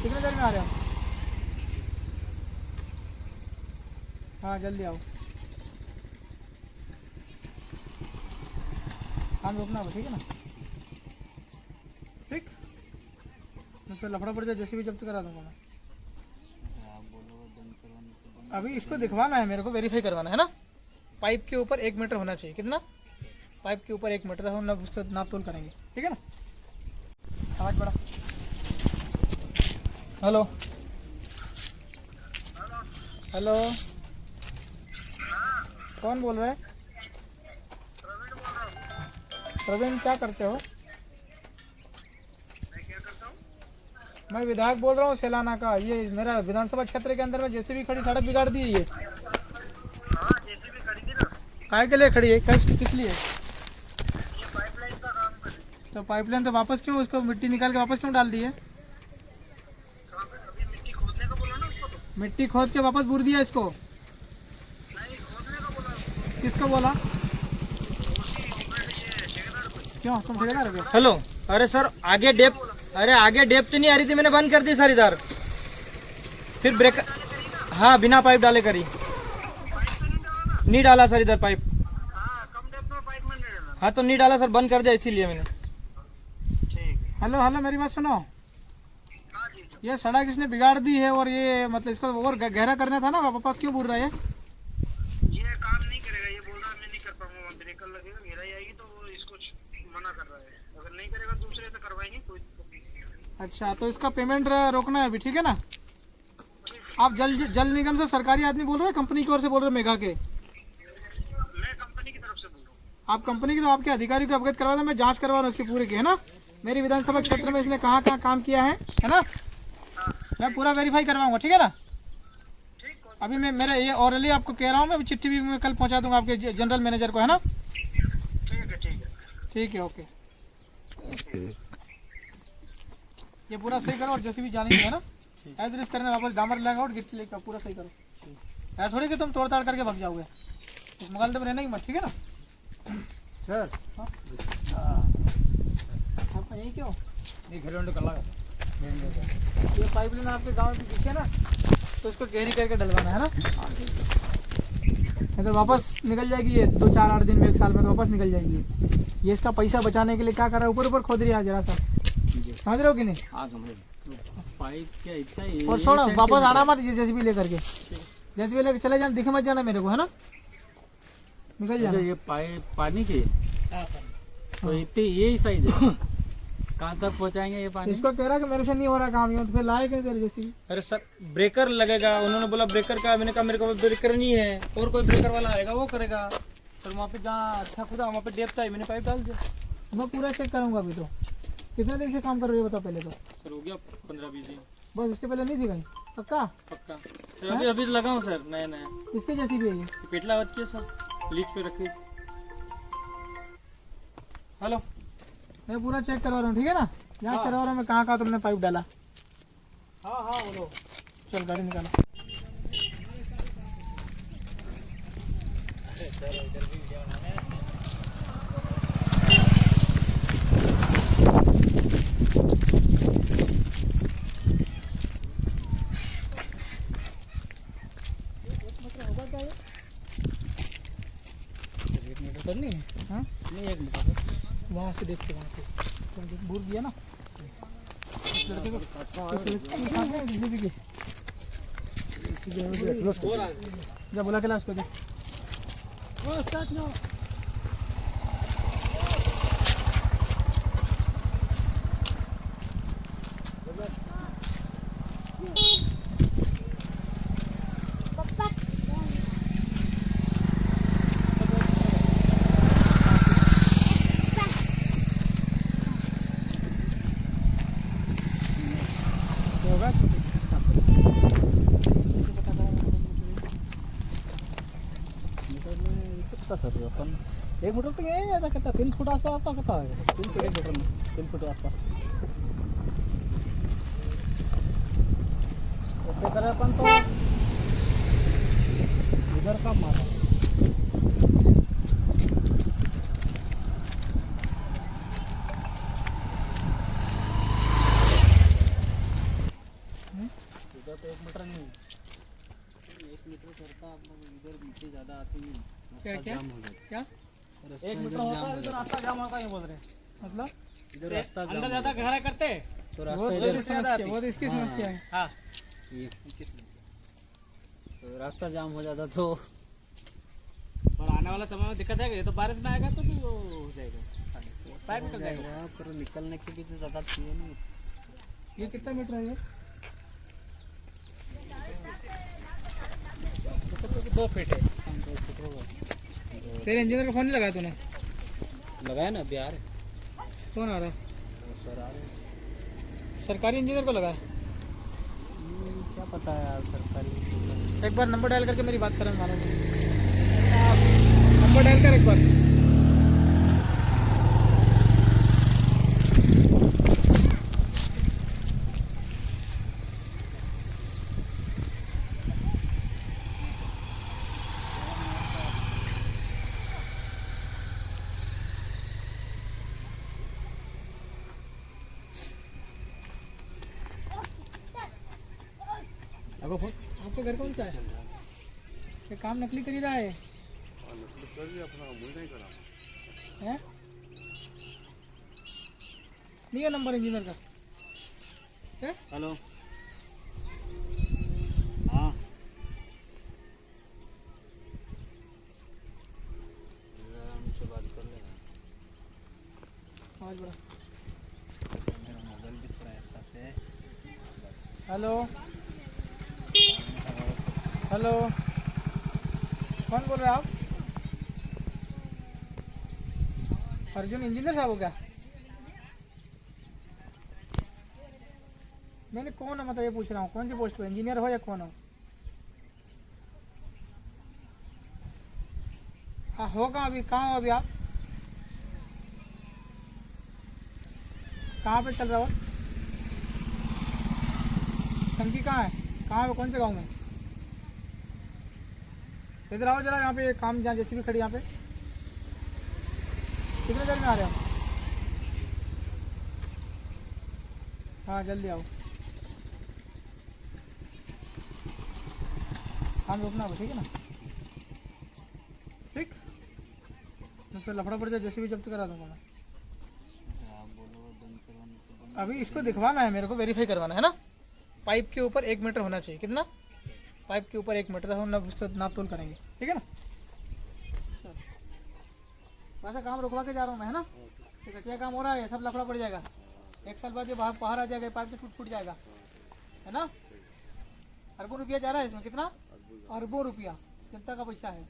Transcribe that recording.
कितने देर में आ रहे हो? हाँ जल्दी आओ। काम रोकना हो, ठीक है ना? ठीक, मैं फिर लफड़ा पड़ जाए जैसे भी जब्त करा दूंगा मैं। अभी इसको दिखवाना है मेरे को, वेरीफाई करवाना है ना। पाइप के ऊपर 1 मीटर होना चाहिए। कितना? पाइप के ऊपर 1 मीटर, हम उसका नाप तोल करेंगे, ठीक है ना। आवाज़ बढ़ा। हेलो हेलो, कौन बोल रहा है? प्रवीण, क्या करते हो? मैं विधायक बोल रहा हूँ सेलाना का। ये मेरा विधानसभा क्षेत्र के अंदर में जेसीबी खड़ी सड़क बिगाड़ दी है ये। हाँ, जेसीबी खड़ी थी ना। काय के लिए खड़ी है? किस लिए? ये पाइपलाइन का काम कर रही है। तो पाइपलाइन तो वापस क्यों, उसको मिट्टी निकाल के वापस क्यों डाल दी है? कहाँ पे? अभी मिट्टी खोदने का बोला ना उसको तो। मिट्टी खोद के वापस बूर दिया इसको? नहीं, खोदने का बोला उसको। किसको बोला? ये ठेकेदार को। क्यों, तुम ठेकेदार हो क्या? हेलो, अरे सर आगे डेप्थ नहीं आ रही थी, मैंने बंद कर दी सर इधर। फिर ब्रेक, हाँ बिना पाइप डाले करी। नहीं डाला सर इधर पाइप। हाँ, कम डेप्थ में पाइप में नहीं डाला। हाँ तो नहीं डाला सर, बंद कर दिया इसीलिए मैंने। ठीक है। हेलो हेलो, मेरी बात सुनो। हाँ जी जी। ये सड़क इसने बिगाड़ दी है और ये मतलब इसको और गहरा करना था ना, वापस क्यों बूर रहा है? ये काम नहीं करेगा, ये बोल रहा है मैं नहीं कर पाऊंगा, वहाँ ब्रेकर लगेगा, घेराई आएगी तो वो इसको मना कर रहा है। अगर नहीं करेगा दूसरे से करवाएंगे, कोई दिक्कत नहीं। अच्छा, तो इसका पेमेंट रोकना है अभी, ठीक है ना। आप जल निगम से सरकारी आदमी बोल रहे हैं, कंपनी की ओर से बोल रहे हैं, मेघा के? मैं कंपनी की तरफ से बोल रहा हूँ। आप कंपनी की, तो आपके अधिकारी को अवगत करवा दें, मैं जांच करवा रहा हूँ इसकी पूरी की, है ना। मेरी विधानसभा क्षेत्र में इसने कहाँ कहाँ काम किया है ना। मैं पूरा वेरीफाई करवाऊंगा, ठीक है ना। अभी मैं मेरे ये ऑरली आपको कह रहा हूँ, मैं चिट्ठी भी मैं कल पहुँचा दूंगा आपके जनरल मैनेजर को, है ना। ठीक है, ठीक है। ठीक है, ओके। ये पूरा सही करो और जैसे भी जानेंगे, है ना। ऐसे रिस्क करने वापस डामर लगाओ और गिट्टी लेकर पूरा सही करो। ऐसा थोड़ी कि तुम तोड़ ताड़ करके भाग जाओगे, इस मुगालते में रहना ही मत, ठीक है ना। सर आपका यही क्यों? ये घर कला ये पाइपलाइन आपके गांव के पीछे ना, तो इसको गहरी करके डलवाना है ना। नहीं तो वापस निकल जाएगी ये 2-4-8 दिन में, 1 साल में तो वापस निकल जाएगी ये। इसका पैसा बचाने के लिए क्या कर रहा है, ऊपर ऊपर खोद रही है जरा सा, समझ रहे हो कि नहीं? हाँ समझ। पाइप क्या इतना ही और छोड़ो, वापस आना मत ये जेसीबी लेकर के। जेसीबी लेकर चले जाना, दिखे मत जाना मेरे को, है ना। निकल जाना। ये पाइप पानी की तो इतनी यही साइज है, कहाँ तक पहुँचाएंगे ये पानी? इसको कह रहा कि मेरे से नहीं हो रहा काम, ये तो फिर लाए क्यों तेरे जेसीबी? अरे सर ब्रेकर लगेगा, उन्होंने बोला ब्रेकर का, मैंने कहा मेरे को ब्रेकर नहीं है, और कोई ब्रेकर वाला आएगा वो करेगा। पर वहाँ पे जहाँ अच्छा खुदा वहाँ पे डेप्थ है, मैंने पाइप डाल दिया। मैं पूरा चेक करूंगा अभी। तो कितने दिन से काम कर रही हो बताओ पहले तो? सर हो गया 15-20 दिन। बस, इसके पहले नहीं थी कहीं? पक्का? पक्का सर, अभी अभी लगा हूँ सर, नया नया। इसके जैसी भी है ये? पेटलावत की है सर, लीज पे रखी। हेलो, मैं पूरा चेक करवा रहा हूँ, ठीक है ना। जांच करवा रहा हूँ मैं, कहाँ कहाँ तुमने पाइप डाला। हाँ हाँ बोलो। चल गाड़ी निकालो। करनी है? हाँ नहीं 1 मीटर वहाँ से देख के, वहाँ से भूल दिया ना इस लड़के को। जा बुला के ला उसको। सर अपन 1 मीटर तक यही आता कहता, 3 फुट आसपास आता कहता है, 3 फुट 1 मीटर में 3 फुट आसपास। ऐसे करे अपन तो इधर का मारा। इधर तो 1 मीटर नहीं, 1 मीटर करता आप लोग इधर नीचे ज़्यादा आते ही क्या क्या क्या 1 मीटर होता है, इधर रास्ता जाम होता है, ये बोल रहे हैं। मतलब इधर रास्ता अंदर ज़्यादा गहरा करते तो रास्ता इधर वो तो इसकी समस्या है। हाँ, ये तो रास्ता जाम हो जाता तो। और आने वाला समय में दिक्कत है, ये तो बारिश में आएगा तो भी वो हो जाएगा, पाइप निकल जाएगा, पर निकलने के लिए तो ज़्यादा चाहिए नहीं। ये कितना मीटर है ये? 2 फीट है। तेरे इंजीनियर का फोन नहीं लगाया तूने? लगाया ना, अभी आ रहे कौन आ रहा है? सर, आ रहे सरकारी इंजीनियर को लगाया? क्या पता है यार, सरकारी। एक बार नंबर डायल करके मेरी बात करें मानो, नंबर डायल कर एक बार। आपका घर कौन सा है? ये काम नकली कर ही रहा है। हैं? नहीं है नंबर इंजीनियर का? है? हेलो, हाँ, हमसे बात कर लेना। आवाज बढ़ा। मेरा मोबाइल भी थोड़ा ऐसा से। हेलो हेलो, कौन बोल रहे हैं आप? अर्जुन इंजीनियर साहब हो क्या? नहीं कौन है, मतलब ये पूछ रहा हूँ, कौन सी पोस्ट पे, इंजीनियर हो या कौन हो? हाँ हो कहाँ अभी, कहाँ हो अभी आप? कहाँ पे चल रहा हो? टंकी कहाँ है, कहाँ पे, कौन से गांव में? इधर आओ जरा, यहाँ पे काम, जहाँ जैसी भी खड़ी यहाँ पे। कितने देर में आ रहे हो? हाँ जल्दी आओ, काम रोकना हो, ठीक है ना? ठीक, मैं फिर लफड़ा पड़ जाए, जैसे भी जब्त करा दूंगा मैं। अभी इसको दिखवाना है मेरे को, वेरीफाई करवाना है ना। पाइप के ऊपर 1 मीटर होना चाहिए, कितना? पाइप के ऊपर 1 मीटर हम उसको नाप तोल करेंगे, ठीक है ना? वैसा काम रुकवा के जा रहा हूँ मैं, है ना? ठीक है, क्या काम हो रहा है, सब लफड़ा पड़ जाएगा। 1 साल बाद ये बाहर आ जाएगा, पाइप से फूट जाएगा, है ना? अरबों रुपया जा रहा है इसमें, कितना? अरबों रुपया जनता का पैसा है।